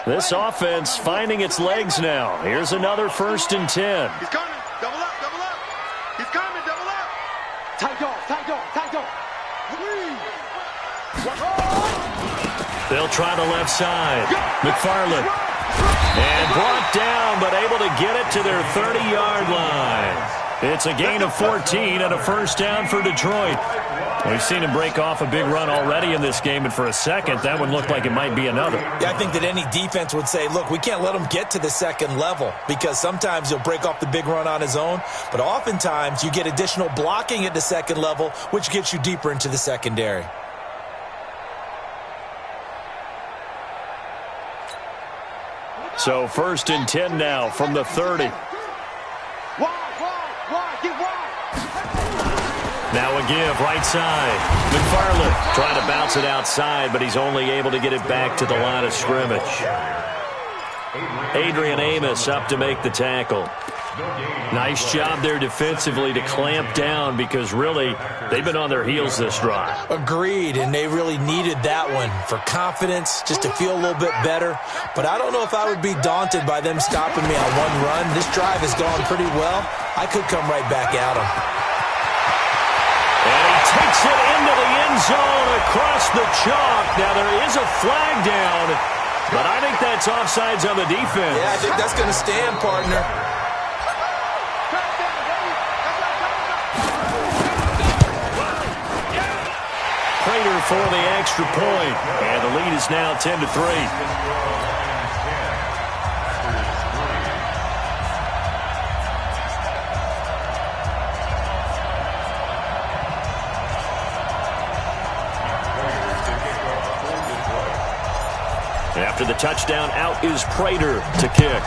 This offense finding its legs now. Here's another 1st and 10. He's coming. Double up, double up. He's coming, double up. Tight dog, tight dog, tight dog. They'll try the left side. McFarland. And brought down, but able to get it to their 30-yard line. It's a gain of 14 and a 1st down for Detroit. We've seen him break off a big run already in this game, and for a second, that one looked like it might be another. Yeah, I think that any defense would say, look, we can't let him get to the second level because sometimes he'll break off the big run on his own, but oftentimes you get additional blocking at the second level, which gets you deeper into the secondary. So 1st and 10 now from the 30. Now a give, right side. McFarland trying to bounce it outside, but he's only able to get it back to the line of scrimmage. Adrian Amos up to make the tackle. Nice job there defensively to clamp down because really they've been on their heels this drive. Agreed, and they really needed that one for confidence, just to feel a little bit better. But I don't know if I would be daunted by them stopping me on one run. This drive has gone pretty well. I could come right back at them. And he takes it into the end zone across the chalk. Now there is a flag down, but I think that's offsides on the defense. Yeah, I think that's going to stand, partner. Prater for the extra point, and the lead is now 10-3. After the touchdown, out is Prater to kick.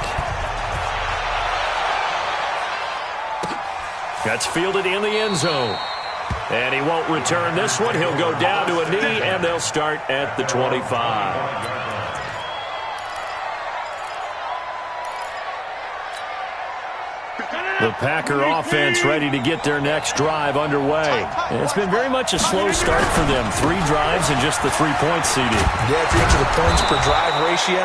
That's fielded in the end zone. And he won't return this one. He'll go down to a knee, and they'll start at the 25. The Packer offense ready to get their next drive underway. And it's been very much a slow start for them. 3 drives and just the 3 points, CD. Yeah, if you're into the points per drive ratio,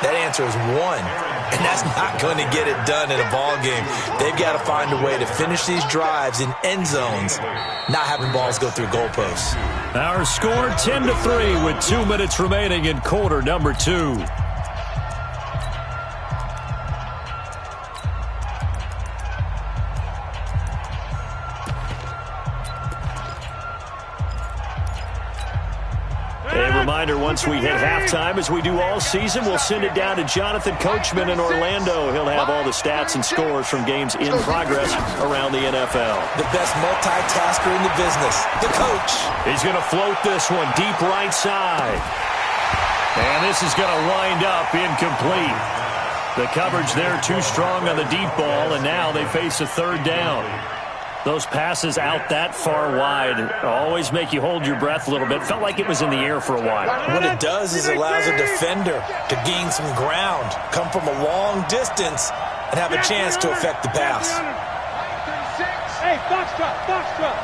that answer is 1. And that's not going to get it done in a ball game. They've got to find a way to finish these drives in end zones, not having balls go through goalposts. Our score 10-3 with 2 minutes remaining in quarter number 2. Reminder, once we hit halftime, as we do all season, we'll send it down to Jonathan Coachman in Orlando. He'll have all the stats and scores from games in progress around the NFL. The best multitasker in the business, the coach. He's going to float this one deep right side. And this is going to wind up incomplete. The coverage there too strong on the deep ball, and now they face a 3rd down. Those passes out that far wide always make you hold your breath a little bit. Felt like it was in the air for a while. What it does is allows a defender to gain some ground, come from a long distance, and have a chance to affect the pass. Hey, box truck, box truck.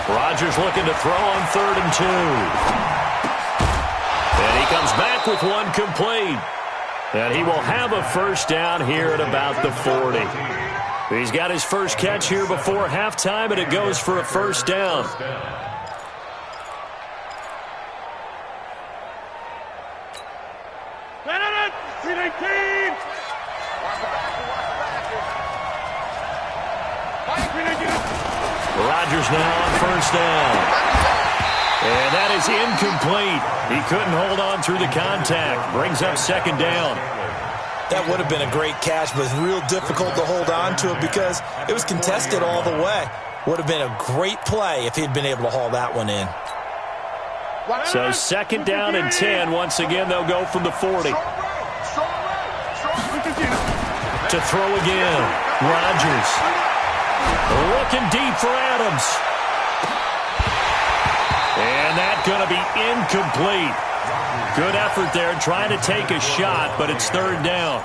Rodgers looking to throw on 3rd and 2. And he comes back with one complete. And he will have a 1st down here at about the 40. He's got his first catch here before halftime, and it goes for a 1st down. Rodgers now on 1st down. And that is incomplete. He couldn't hold on through the contact. Brings up 2nd down. That would have been a great catch, but it's real difficult to hold on to it because it was contested all the way. Would have been a great play if he'd been able to haul that one in. So 2nd down and 10. Once again, they'll go from the 40. To throw again. Rodgers. Looking deep for Adams. And that's going to be incomplete. Good effort there, trying to take a shot, but it's 3rd down.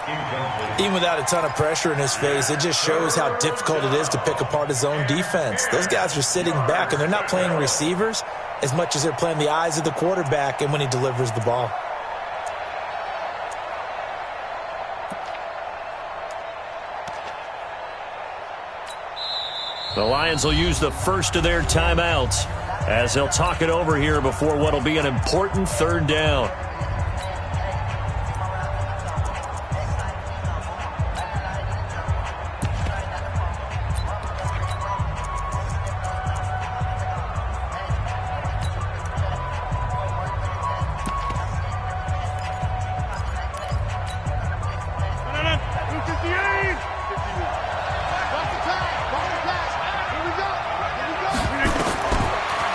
Even without a ton of pressure in his face, it just shows how difficult it is to pick apart his own defense. Those guys are sitting back, and they're not playing receivers as much as they're playing the eyes of the quarterback and when he delivers the ball. The Lions will use the first of their timeouts as they'll talk it over here before what will be an important third down.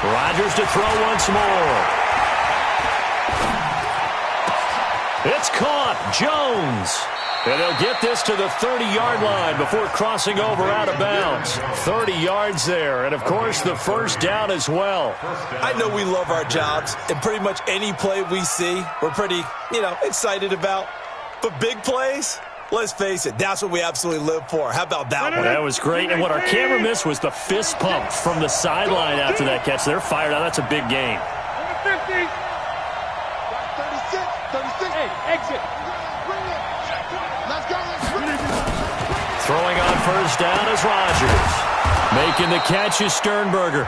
Rodgers to throw once more. It's caught. Jones. And they'll get this to the 30-yard line before crossing over out of bounds. 30 yards there. And, of course, the first down as well. I know we love our jobs, and pretty much any play we see, we're pretty, excited about. But big plays, let's face it, that's what we absolutely live for. How about that one? That was great. And what our camera missed was the fist pump from the sideline after that catch. They're fired out. That's a big game. 50. 36. Hey, exit. Let's go. Throwing on first down is Rodgers. Making the catch is Sternberger.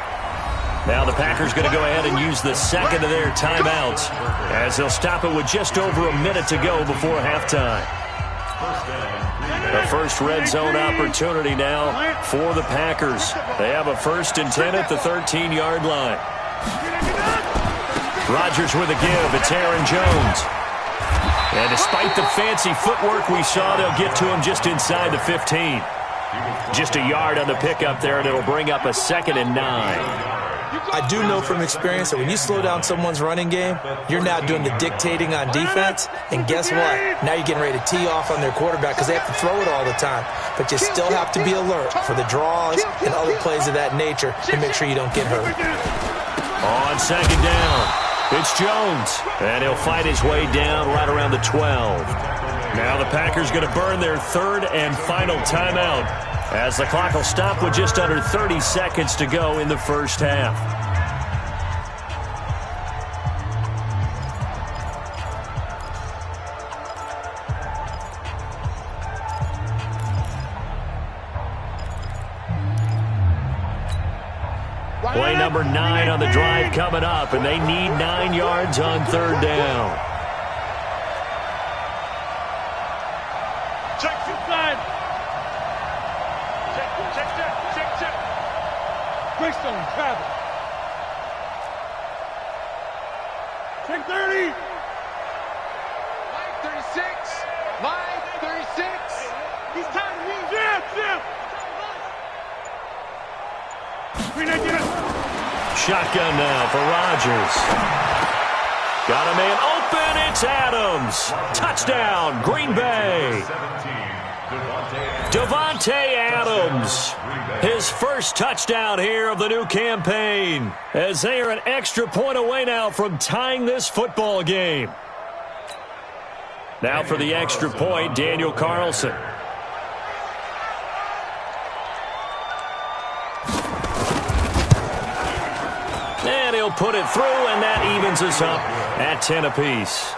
Now the Packers going to go ahead and use the second of their timeouts as they'll stop it with just over a minute to go before halftime. The first red zone opportunity now for the Packers. They have a 1st and 10 at the 13-yard line. Rodgers with a give. It's Aaron Jones. And despite the fancy footwork we saw, they'll get to him just inside the 15. Just a yard on the pickup there, and it'll bring up a 2nd and 9. I do know from experience that when you slow down someone's running game, you're now doing the dictating on defense. And guess what? Now you're getting ready to tee off on their quarterback because they have to throw it all the time. But you still have to be alert for the draws and other plays of that nature to make sure you don't get hurt. On 2nd down, it's Jones. And he'll fight his way down right around the 12. Now the Packers going to burn their 3rd and final timeout, as the clock will stop with just under 30 seconds to go in the first half. Play number 9 on the drive coming up, and they need 9 yards on 3rd down. Check inside. Check. Greystone, travel. Check 30. Line 36. Line 36. He's tired of you. Jim. Shotgun now for Rodgers. Got a man open. It's Adams. Touchdown, Green Bay. Davante Adams. His first touchdown here of the new campaign, as they are an extra point away now from tying this football game. Now for the extra point, Daniel Carlson. And he'll put it through, and that evens us up at 10 apiece.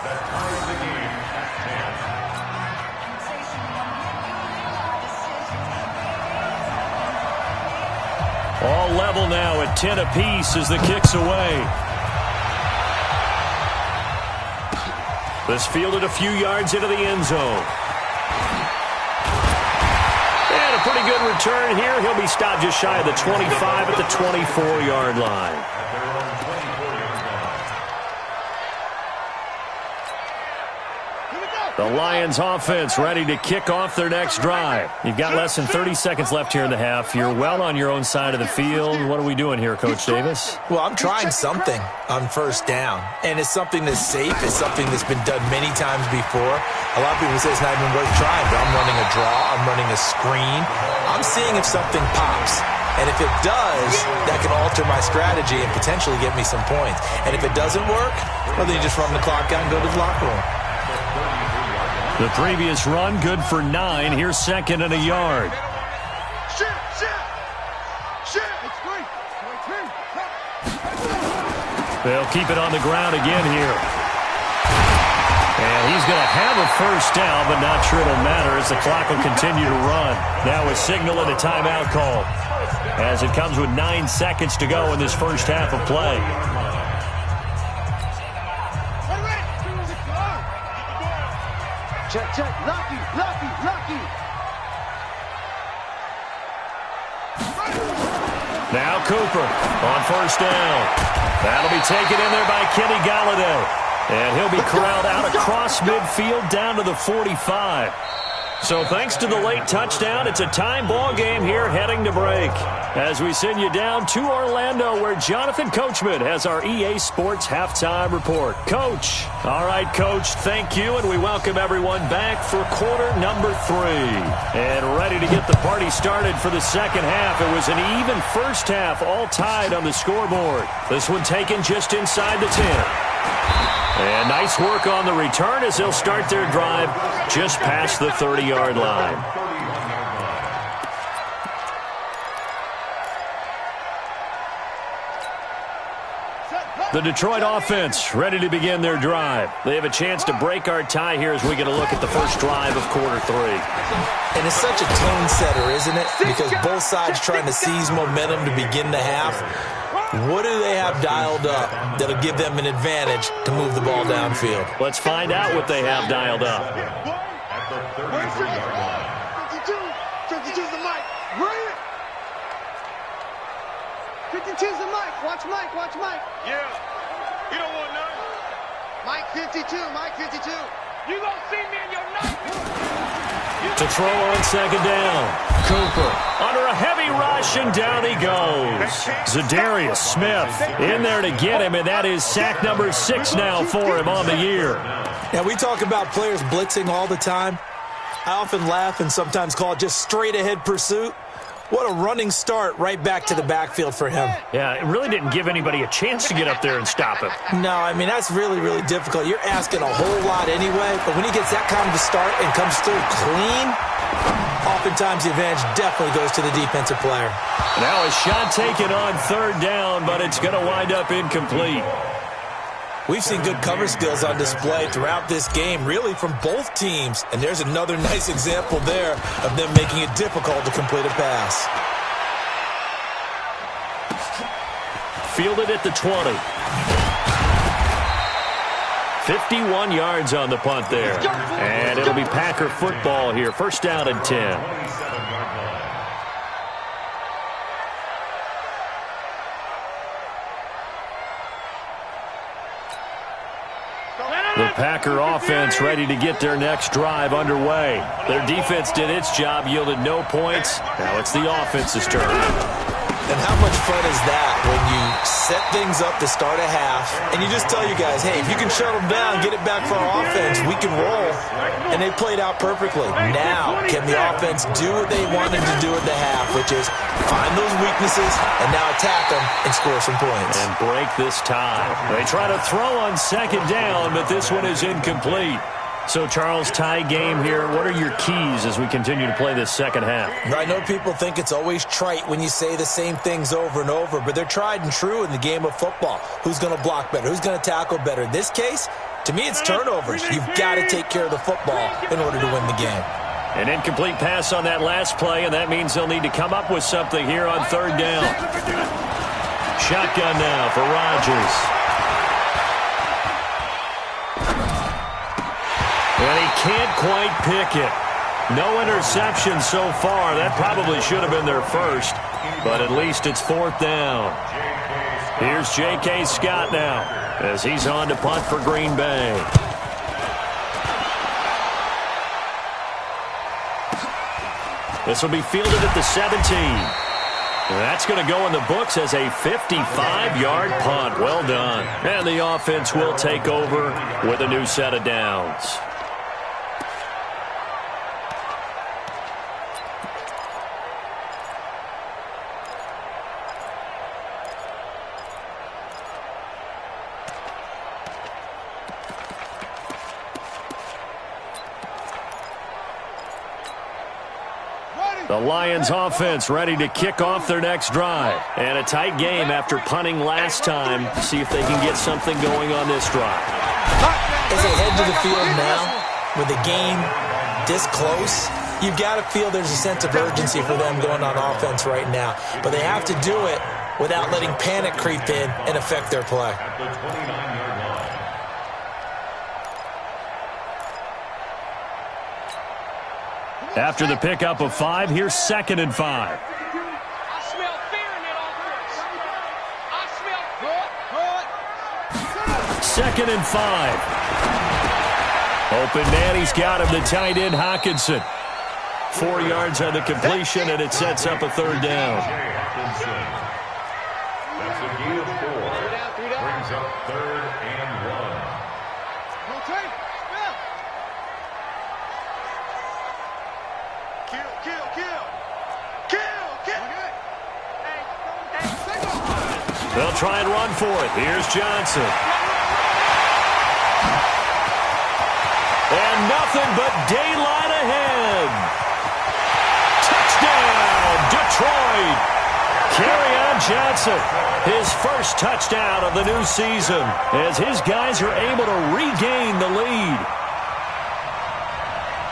All level now at 10 apiece as the kick's away. This fielded a few yards into the end zone. And a pretty good return here. He'll be stopped just shy of the 25 at the 24-yard line. The Lions offense ready to kick off their next drive. You've got less than 30 seconds left here in the half. You're well on your own side of the field. What are we doing here, Coach Davis? Well, I'm trying something on 1st down, and it's something that's safe. It's something that's been done many times before. A lot of people say it's not even worth trying, but I'm running a draw. I'm running a screen. I'm seeing if something pops. And if it does, that can alter my strategy and potentially get me some points. And if it doesn't work, well, then you just run the clock out and go to the locker room. The previous run, good for 9. Here's 2nd and a yard. Shit. They'll keep it on the ground again here. And he's going to have a first down, but not sure it'll matter as the clock will continue to run. Now a signal and a timeout call as it comes with 9 seconds to go in this first half of play. Check, check. Lucky, lucky, lucky. Now Cooper on first down. That'll be taken in there by Kenny Golladay. And he'll be corralled out across midfield down to the 45. So thanks to the late touchdown, it's a time ball game here heading to break. As we send you down to Orlando where Jonathan Coachman has our EA Sports halftime report. Coach. All right, Coach, thank you, and we welcome everyone back for quarter number 3. And ready to get the party started for the second half. It was an even first half, all tied on the scoreboard. This one taken just inside the 10. And nice work on the return as they'll start their drive just past the 30-yard line. The Detroit offense ready to begin their drive. They have a chance to break our tie here as we get a look at the first drive of quarter 3. And it's such a tone setter, isn't it? Because both sides trying to seize momentum to begin the half. What do they have dialed up that'll give them an advantage to move the ball downfield? Let's find out what they have dialed up. 52's the mic. Bring it. 52's the mic. Watch Mike. Watch Mike. Yeah. You don't want none. Mike 52. Mike 52. You gonna see me in your night. To throw on second down. Cooper under a heavy rush, and down he goes. Zadarius Smith in there to get him, and that is sack number 6 now for him on the year. Now, we talk about players blitzing all the time. I often laugh and sometimes call it just straight-ahead pursuit. What a running start right back to the backfield for him. Yeah, it really didn't give anybody a chance to get up there and stop him. No, I mean, that's really, really difficult. You're asking a whole lot anyway, but when he gets that kind of a start and comes through clean, oftentimes the advantage definitely goes to the defensive player. Now a shot taken on third down, but it's going to wind up incomplete. We've seen good cover skills on display throughout this game, really from both teams. And there's another nice example there of them making it difficult to complete a pass. Fielded at the 20. 51 yards on the punt there. And it'll be Packer football here. First down and 10. The Packer offense ready to get their next drive underway. Their defense did its job, yielded no points. Now it's the offense's turn. And how much fun is that when you set things up to start a half and you just tell you guys, hey, if you can shut them down, get it back for our offense, we can roll. And they played out perfectly. Now, can the offense do what they wanted to do at the half, which is find those weaknesses and now attack them and score some points. And break this tie. They try to throw on second down, but this one is incomplete. So, Charles, tie game here. What are your keys as we continue to play this second half? I know people think it's always trite when you say the same things over and over, but they're tried and true in the game of football. Who's going to block better? Who's going to tackle better? In this case, to me, it's turnovers. You've got to take care of the football in order to win the game. An incomplete pass on that last play, and that means they'll need to come up with something here on third down. Shotgun now for Rodgers. And he can't quite pick it. No interception so far. That probably should have been their first, but at least it's fourth down. Here's J.K. Scott now as he's on to punt for Green Bay. This will be fielded at the 17. That's going to go in the books as a 55-yard punt. Well done. And the offense will take over with a new set of downs. Ready. The Lions offense ready to kick off their next drive. And a tight game after punting last time. See if they can get something going on this drive. As they head to the field now, with the game this close, you've got to feel there's a sense of urgency for them going on offense right now. But they have to do it without letting panic creep in and affect their play. After the pickup of 5, here's 2nd and 5. I smell fear in that offense. I smell 2nd and 5. Open man, he's got him, the tight end Hockenson. 4 yards on the completion, and it sets up a 3rd down. That's a gain of 4. Brings up 3rd and 1. Rotate. Kill, kill, kill. Kill, kill. They'll try and run for it. Here's Johnson. And nothing but daylight ahead. Touchdown, Detroit. Kerryon Johnson, his first touchdown of the new season, as his guys are able to regain the lead.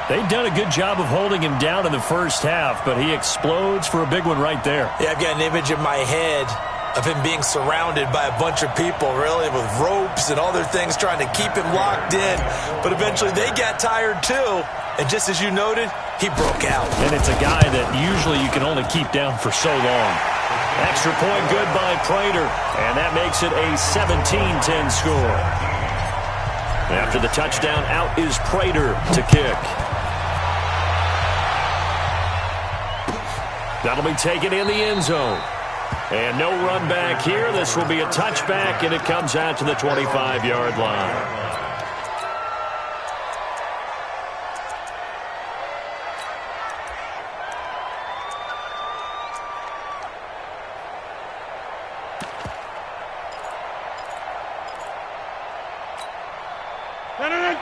They've done a good job of holding him down in the first half, but he explodes for a big one right there. Yeah, I've got an image in my head of him being surrounded by a bunch of people, really, with ropes and other things trying to keep him locked in. But eventually they got tired too. And just as you noted, he broke out. And it's a guy that usually you can only keep down for so long. Extra point good by Prater, and that makes it a 17-10 score. After the touchdown, out is Prater to kick. That'll be taken in the end zone. And no run back here. This will be a touchback, and it comes out to the 25-yard line.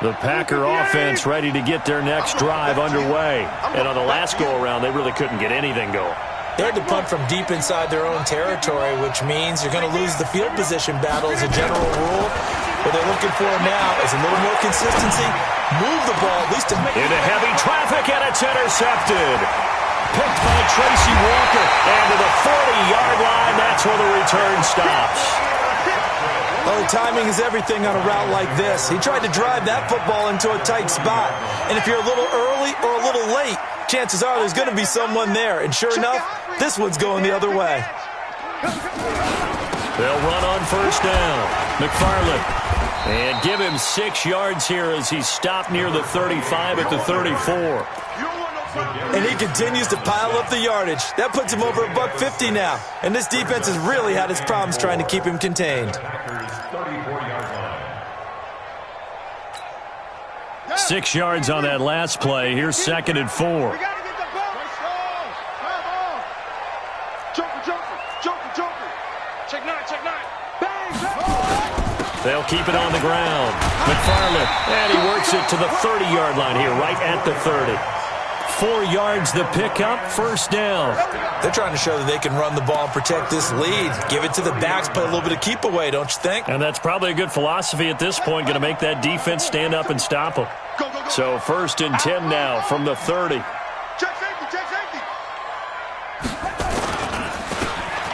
The Packer offense ready to get their next drive underway. And on the last go-around, they really couldn't get anything going. They had to punt from deep inside their own territory, which means you're going to lose the field position battle as a general rule. What they're looking for now is a little more consistency. Move the ball at least to make into heavy traffic, and it's intercepted. Picked by Tracy Walker. And to the 40-yard line, that's where the return stops. Well, timing is everything on a route like this. He tried to drive that football into a tight spot. And if you're a little early or a little late, chances are there's going to be someone there. And sure enough, this one's going the other way. They'll run on first down. McFarland. And give him 6 yards here as he stopped near the 35 at the 34. And he continues to pile up the yardage. That puts him over $150 now. And this defense has really had its problems trying to keep him contained. 6 yards on that last play. Here's 2nd and 4. We got to get the ball. Joker. Check nine. Bang. They'll keep it on the ground. McFarland. And he works it to the 30-yard line here, right at the 30. 4 yards the pickup, first down. They're trying to show that they can run the ball and protect this lead. Give it to the backs, play a little bit of keep away, don't you think? And that's probably a good philosophy at this point, going to make that defense stand up and stop them. So 1st and 10 now from the 30. Check safety.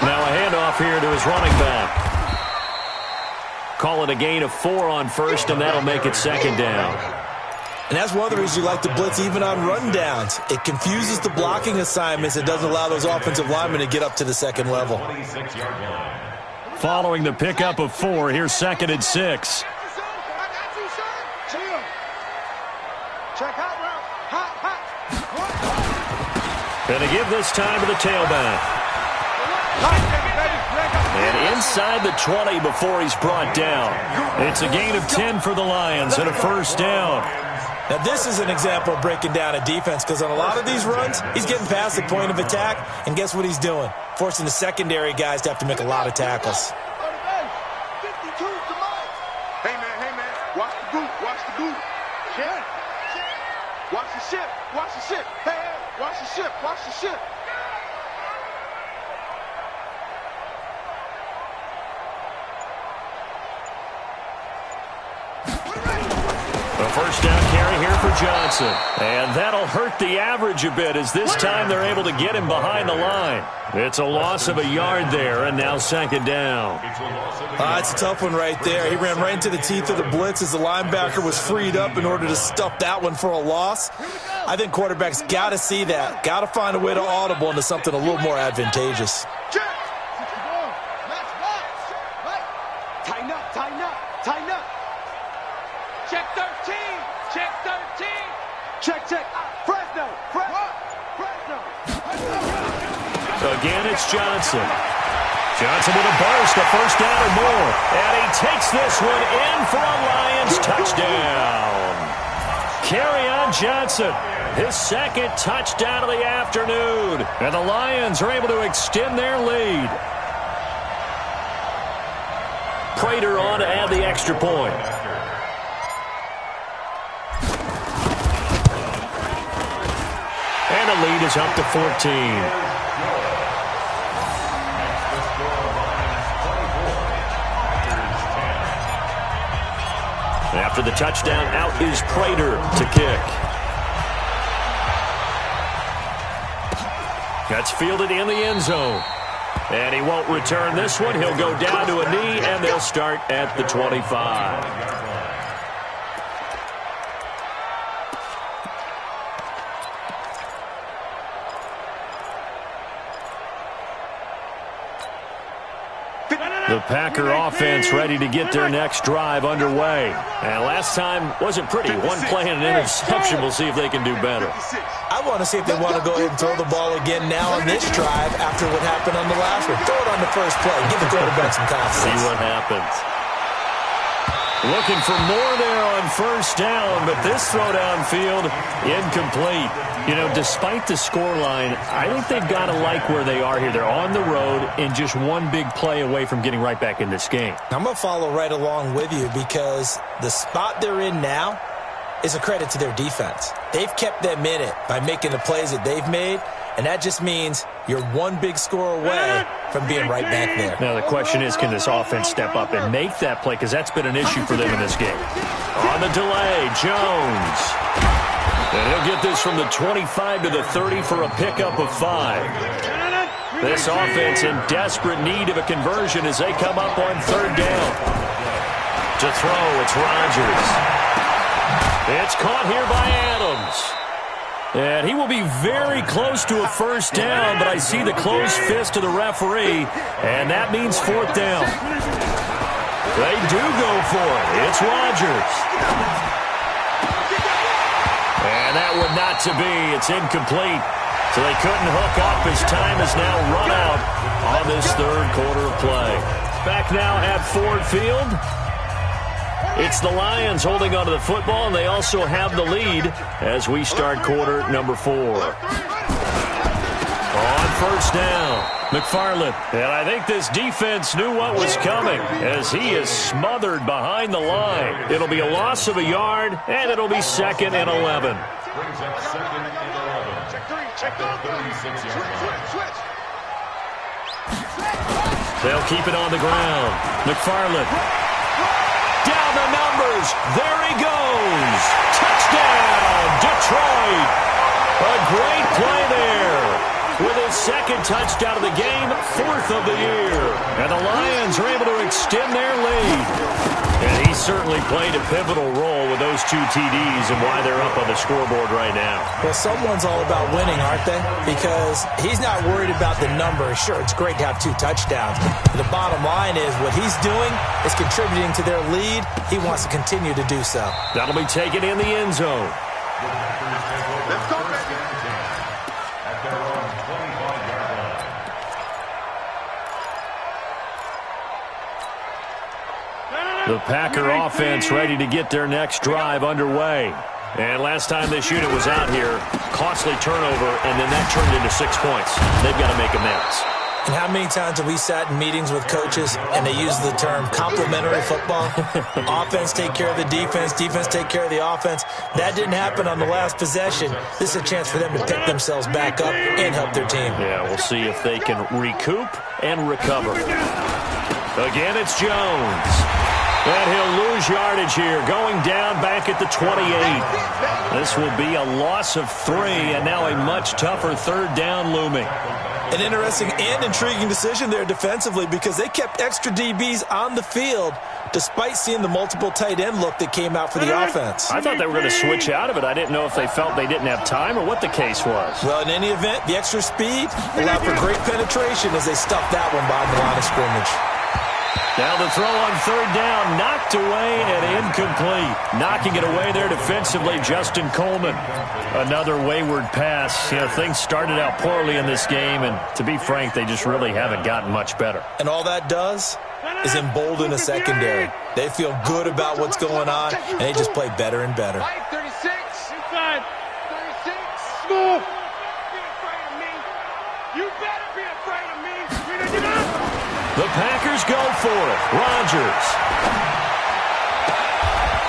Now a handoff here to his running back. Call it a gain of 4 on first, and that'll make it 2nd down. And that's one of the reasons you like to blitz even on rundowns. It confuses the blocking assignments. It doesn't allow those offensive linemen to get up to the second level. Following the pickup of 4, here's 2nd and 6. Check hot route. Hot. Gonna give this time to the tailback. And inside the 20 before he's brought down. It's a gain of 10 for the Lions and a first down. Now, this is an example of breaking down a defense because on a lot of these runs, he's getting past the point of attack, and guess what he's doing? Forcing the secondary guys to have to make a lot of tackles. Hey, man. Watch the boot. Watch the ship. Hey, Watch the ship. Watch the ship. A first down carry here for Johnson. And that'll hurt the average a bit as this time they're able to get him behind the line. It's a loss of a yard there, and now second down. It's a tough one right there. He ran right into the teeth of the blitz as the linebacker was freed up in order to stuff that one for a loss. I think quarterbacks got to see that. Got to find a way to audible into something a little more advantageous. Tighten up, tighten up, tighten up. Check 13, check 13. Check. Fresno. Again, it's Johnson. Johnson with a burst, a first down or more. And he takes this one in for a Lions touchdown. Kerryon Johnson, his second touchdown of the afternoon. And the Lions are able to extend their lead. Prater on to add the extra point. And the lead is up to 14. After the touchdown, out is Prater to kick. That's fielded in the end zone. And he won't return this one. He'll go down to a knee, and they'll start at the 25. The Packer offense ready to get their next drive underway. And last time wasn't pretty. One play and an interception. We'll see if they can do better. I want to see if they want to go ahead and throw the ball again now on this drive after what happened on the last one. Throw it on the first play. Give the quarterback some confidence. See what happens. Looking for more there on first down, but this throw downfield, incomplete. You know, despite the scoreline, I think they've got to like where they are here. They're on the road and just one big play away from getting right back in this game. I'm going to follow right along with you because the spot they're in now is a credit to their defense. They've kept them in it by making the plays that they've made, and that just means you're one big score away from being right back there. Now the question is, can this offense step up and make that play? Because that's been an issue for them in this game. On the delay, Jones. And he'll get this from the 25 to the 30 for a pickup of 5. This offense in desperate need of a conversion as they come up on third down. To throw, it's Rodgers. It's caught here by Adams. And he will be very close to a first down, but I see the closed fist of the referee, and that means fourth down. They do go for it. It's Rodgers. And that one not to be. It's incomplete. So they couldn't hook up as time is now run out on this third quarter of play. Back now at Ford Field. It's the Lions holding onto the football, and they also have the lead as we start quarter number 4. On first down, McFarland. And I think this defense knew what was coming as he is smothered behind the line. It'll be a loss of a yard, and it'll be 2nd and 11. Brings up 2nd and 11. Check the 36-yard line. They'll keep it on the ground. McFarland. Down the numbers. There he goes. Touchdown, Detroit. A great play there. With his second touchdown of the game, 4th of the year. And the Lions are able to extend their lead. And he certainly played a pivotal role with those 2 TDs and why they're up on the scoreboard right now. Well, someone's all about winning, aren't they? Because he's not worried about the numbers. Sure, it's great to have 2 touchdowns. But the bottom line is what he's doing is contributing to their lead. He wants to continue to do so. That'll be taken in the end zone. Let's go, baby. At their own 25-yard line. The Packer offense ready to get their next drive underway. And last time this unit was out here, costly turnover, and then that turned into 6 points. They've got to make amends. And how many times have we sat in meetings with coaches and they use the term complementary football? Offense take care of the defense, defense take care of the offense. That didn't happen on the last possession. This is a chance for them to pick themselves back up and help their team. Yeah, we'll see if they can recoup and recover. Again, it's Jones. And he'll lose yardage here, going down back at the 28. This will be a loss of 3, and now a much tougher third down looming. An interesting and intriguing decision there defensively because they kept extra DBs on the field despite seeing the multiple tight end look that came out for the offense. I thought they were going to switch out of it. I didn't know if they felt they didn't have time or what the case was. Well, in any event, the extra speed allowed for great penetration as they stuffed that one behind the line of scrimmage. Now the throw on third down, knocked away and incomplete. Knocking it away there defensively, Justin Coleman. Another wayward pass. You know, things started out poorly in this game, and to be frank, they just really haven't gotten much better. And all that does is embolden a secondary. They feel good about what's going on, and they just play better and better. 36, inside, 36, move. You better be afraid of me. The Packers go for it. Rodgers.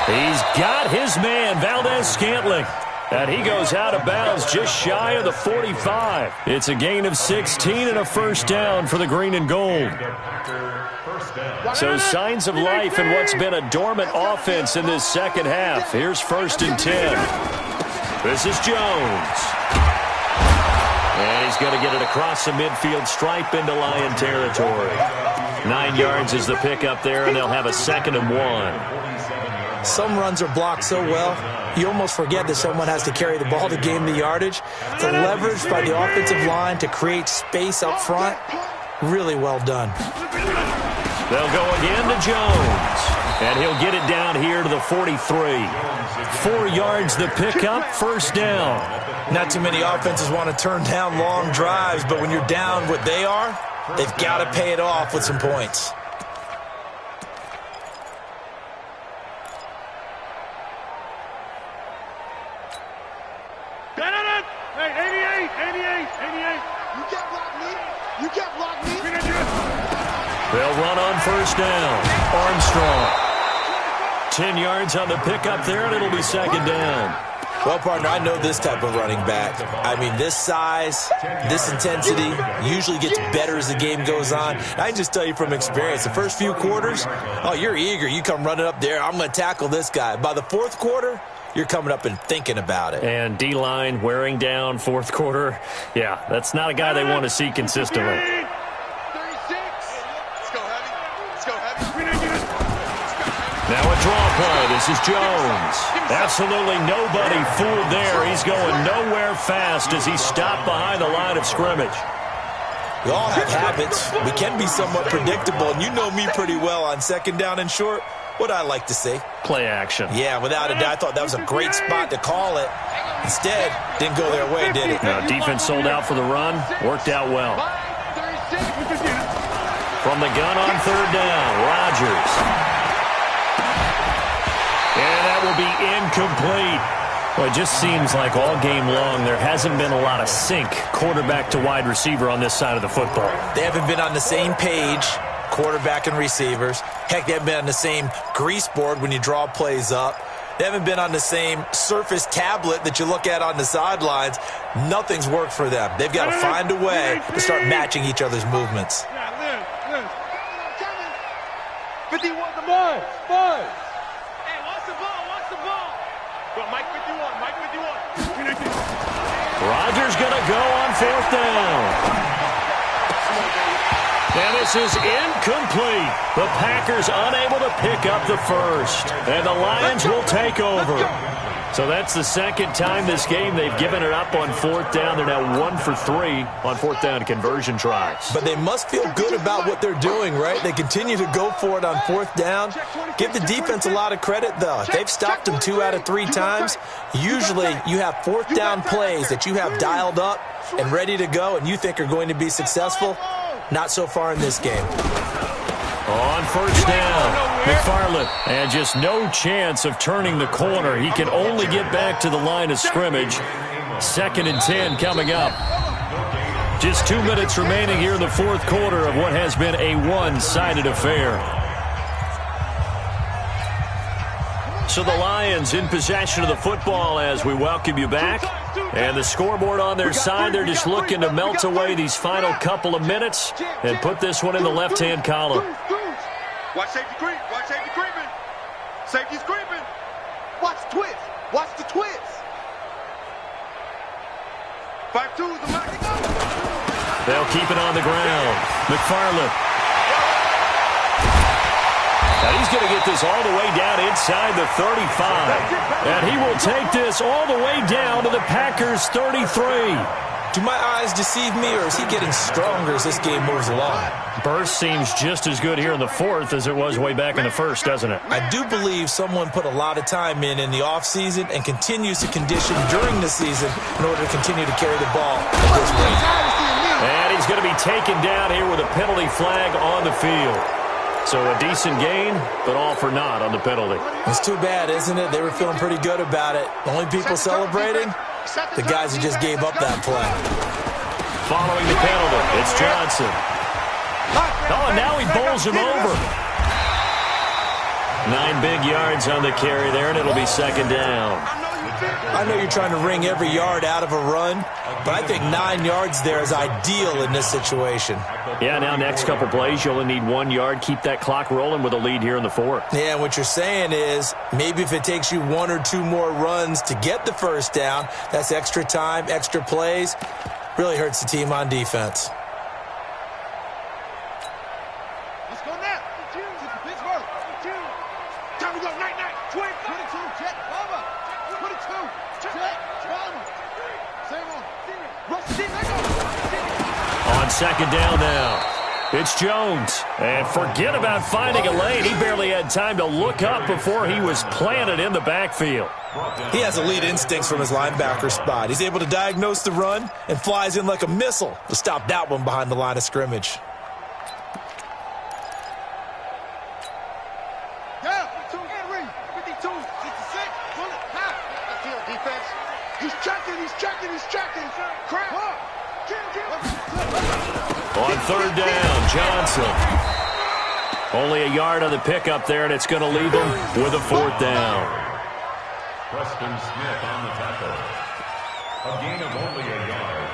He's got his man, Valdez-Scantling. And he goes out of bounds just shy of the 45. It's a gain of 16 and a first down for the green and gold. So signs of life in what's been a dormant offense in this second half. Here's 1st and 10. This is Jones. And he's going to get it across the midfield stripe into Lion territory. 9 yards is the pickup there, and they'll have a 2nd and 1. Some runs are blocked so well, you almost forget that someone has to carry the ball to gain the yardage. The leverage by the offensive line to create space up front, really well done. They'll go again to Jones, and he'll get it down here to the 43. 4 yards the pickup, first down. Not too many offenses want to turn down long drives, but when you're down what they are, they've got to pay it off with some points. Hey, 88. You can't block me. You can't block me. They'll run on first down. Armstrong. 10 yards on the pickup there, and it'll be 2nd down. Well, partner, I know this type of running back. I mean, this size, this intensity usually gets better as the game goes on. I can just tell you from experience, the first few quarters, oh, you're eager. You come running up there, I'm going to tackle this guy. By the 4th quarter, you're coming up and thinking about it. And D-line wearing down 4th quarter. Yeah, that's not a guy they want to see consistently. 36. Let's go heavy. Now a draw play. This is Jones. Absolutely nobody fooled there. He's going nowhere fast as he stopped behind the line of scrimmage. We all have habits. We can be somewhat predictable, and you know me pretty well on 2nd down and short. What I like to see. Play action. Yeah, without a doubt, I thought that was a great spot to call it. Instead, didn't go their way, did it? No, defense sold out for the run. Worked out well. From the gun on 3rd down, Rodgers. And that will be incomplete. Well, it just seems like all game long there hasn't been a lot of sync quarterback to wide receiver on this side of the football. They haven't been on the same page, quarterback and receivers. Heck, they haven't been on the same grease board when you draw plays up. They haven't been on the same Surface tablet that you look at on the sidelines. Nothing's worked for them. They've got to find a way to start matching each other's movements. Yeah, Liz. 51 the ball. Buzz. Hey, watch the ball. Go, Mike 51. Rodgers going to go on 4th down. And this is incomplete. The Packers unable to pick up the first. And the Lions will take over. So that's the 2nd time this game they've given it up on 4th down. They're now 1 for 3 on 4th down conversion tries. But they must feel good about what they're doing, right? They continue to go for it on 4th down. Give the defense a lot of credit, though. If they've stopped them 2 out of 3 times, usually you have 4th down plays that you have dialed up and ready to go and you think are going to be successful. Not so far in this game. On first down, McFarland, and just no chance of turning the corner. He can only get back to the line of scrimmage. 2nd and 10 coming up. Just 2 minutes remaining here in the fourth quarter of what has been a one-sided affair. So the Lions in possession of the football as we welcome you back. And the scoreboard on their side, they're just looking to melt away these final couple of minutes and put this one in the left-hand column. Watch safety creep. Watch safety creeping. Safety's creeping. Watch the twist. Watch the twist. 5-2 is the max. They'll keep it on the ground. McFarland. And he's going to get this all the way down inside the 35. And he will take this all the way down to the Packers' 33. Do my eyes deceive me, or is he getting stronger as this game moves along? Burst seems just as good here in the fourth as it was way back in the first, doesn't it? I do believe someone put a lot of time in the offseason and continues to condition during the season in order to continue to carry the ball at this rate. And he's going to be taken down here with a penalty flag on the field. So a decent gain, but all for naught on the penalty. It's too bad, isn't it? They were feeling pretty good about it. The only people celebrating, the guys who just gave up that play. Following the penalty, it's Johnson. Oh, and now he bowls him over. 9 big yards on the carry there, and it'll be second down. I know you're trying to wring every yard out of a run, but I think 9 yards there is ideal in this situation. Yeah, now next couple plays, you only need 1 yard. Keep that clock rolling with a lead here in the fourth. Yeah, what you're saying is maybe if it takes you 1 or 2 more runs to get the first down, that's extra time, extra plays. Really hurts the team on defense. Let's go now. Pittsburgh. Time to go. Night. 22. Jet. Over. 22. Jet. Same on. Rush the team. On second down now, it's Jones. And forget about finding a lane. He barely had time to look up before he was planted in the backfield. He has elite instincts from his linebacker spot. He's able to diagnose the run and flies in like a missile to stop that one behind the line of scrimmage. Yeah, 52, Henry, 52, 66, bullet, half. Defense. He's checking. Crap. On third down, Johnson. Only a yard on the pickup there, and it's going to leave him with a fourth down. Preston Smith on the tackle. A gain of only a yard.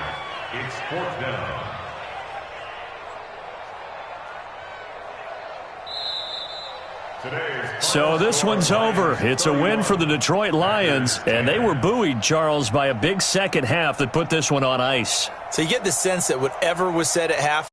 It's fourth down. So this one's over. It's a win for the Detroit Lions, and they were buoyed, Charles, by a big second half that put this one on ice. So you get the sense that whatever was said at half